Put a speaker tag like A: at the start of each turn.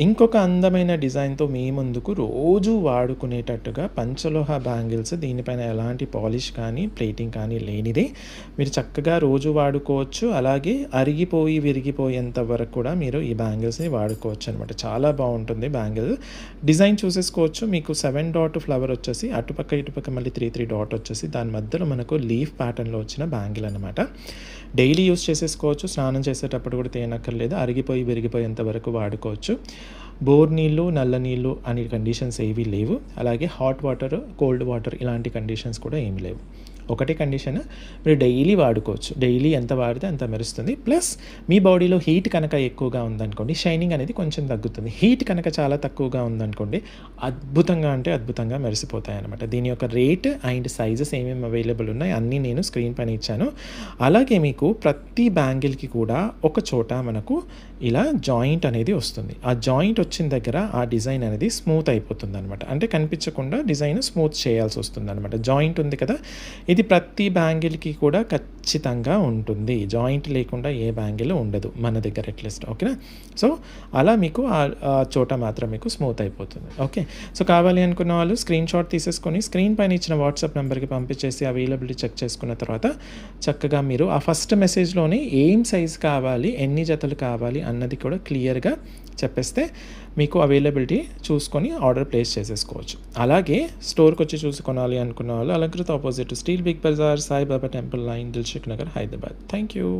A: ఇంకొక అందమైన డిజైన్‌తో మీ ముందుకు రోజు వాడుకునేటట్టుగా పంచలోహ బ్యాంగిల్స్, దీనిపైన ఎలాంటి పాలిష్ కానీ, ప్లేటింగ్ కానీ లేనిదే మీరు చక్కగా రోజు వాడుకోవచ్చు. అలాగే అరిగిపోయి, విరిగిపోయేంత వరకు కూడా మీరు ఈ బ్యాంగిల్స్‌ని వాడుకోవచ్చనమాట. చాలా బావుంటుంది బ్యాంగిల్. డిజైన్ చూసేసుకోవచ్చు. మీకు 7 డాట్ ఫ్లవర్ వచ్చేసి అటుపక్క, ఇటుపక్క మళ్ళీ 3 డాట్ వచ్చేసి దాని మధ్యలో మనకు లీఫ్ ప్యాటర్న్‌లో వచ్చిన బ్యాంగిల్ అనమాట. డైలీ యూజ్ చేసేసుకోవచ్చు. స్నానం చేసేటప్పుడు కూడా తీయనక్కర్లేదు. అరిగిపోయి, విరిగిపోయేంత వరకు వాడుకోవచ్చు. బోర్ నీళ్ళు, నల్ల నీళ్ళు అనే కండిషన్స్ ఏవీ లేవు. అలాగే హాట్ వాటర్, కోల్డ్ వాటర్ ఇలాంటి కండిషన్స్ కూడా ఏమి లేవు. ఒకటే కండిషన్, మీరు డైలీ వాడుకోవచ్చు. డైలీ ఎంత వాడితే అంత మెరుస్తుంది. ప్లస్ మీ బాడీలో హీట్ కనుక ఎక్కువగా ఉందనుకోండి, షైనింగ్ అనేది కొంచెం తగ్గుతుంది. హీట్ కనుక చాలా తక్కువగా ఉందనుకోండి, అద్భుతంగా అంటే అద్భుతంగా మెరిసిపోతాయి అనమాట. దీని యొక్క రేట్ అండ్ సైజెస్ ఏమేమి అవైలబుల్ ఉన్నాయి అన్నీ నేను స్క్రీన్ పైన ఇచ్చాను. అలాగే మీకు ప్రతి బ్యాంగిల్కి కూడా ఒక చోట మనకు ఇలా జాయింట్ అనేది వస్తుంది. ఆ జాయింట్ వచ్చిన దగ్గర ఆ డిజైన్ అనేది స్మూత్ అయిపోతుంది అనమాట. అంటే కనిపించకుండా డిజైన్ స్మూత్ చేయాల్సి వస్తుంది అనమాట. జాయింట్ ఉంది కదా, ఇది ప్రతి బ్యాంగిల్కి కూడా ఖచ్చితంగా ఉంటుంది. జాయింట్ లేకుండా ఏ బ్యాంగిల్ ఉండదు మన దగ్గర అట్లీస్ట్. ఓకేనా? సో అలా మీకు ఆ చోట మాత్రం మీకు స్మూత్ అయిపోతుంది. ఓకే. సో కావాలి అనుకున్న వాళ్ళు స్క్రీన్ షాట్ తీసేసుకొని స్క్రీన్ పైన ఇచ్చిన వాట్సాప్ నెంబర్కి పంపించేసి అవైలబిలిటీ చెక్ చేసుకున్న తర్వాత చక్కగా మీరు ఆ ఫస్ట్ మెసేజ్లోనే ఏం సైజ్ కావాలి, ఎన్ని జతలు కావాలి అన్నది కూడా క్లియర్గా చెప్పేస్తే మీకు అవైలబిలిటీ చూసుకొని ఆర్డర్ ప్లేస్ చేసేసుకోవచ్చు. అలాగే స్టోర్కి వచ్చి చూసుకొనాలి అనుకున్న వాళ్ళు Alankrita opposite steel Big Bazaar, Saibaba temple line, Dilsukhnagar, Hyderabad. Thank you.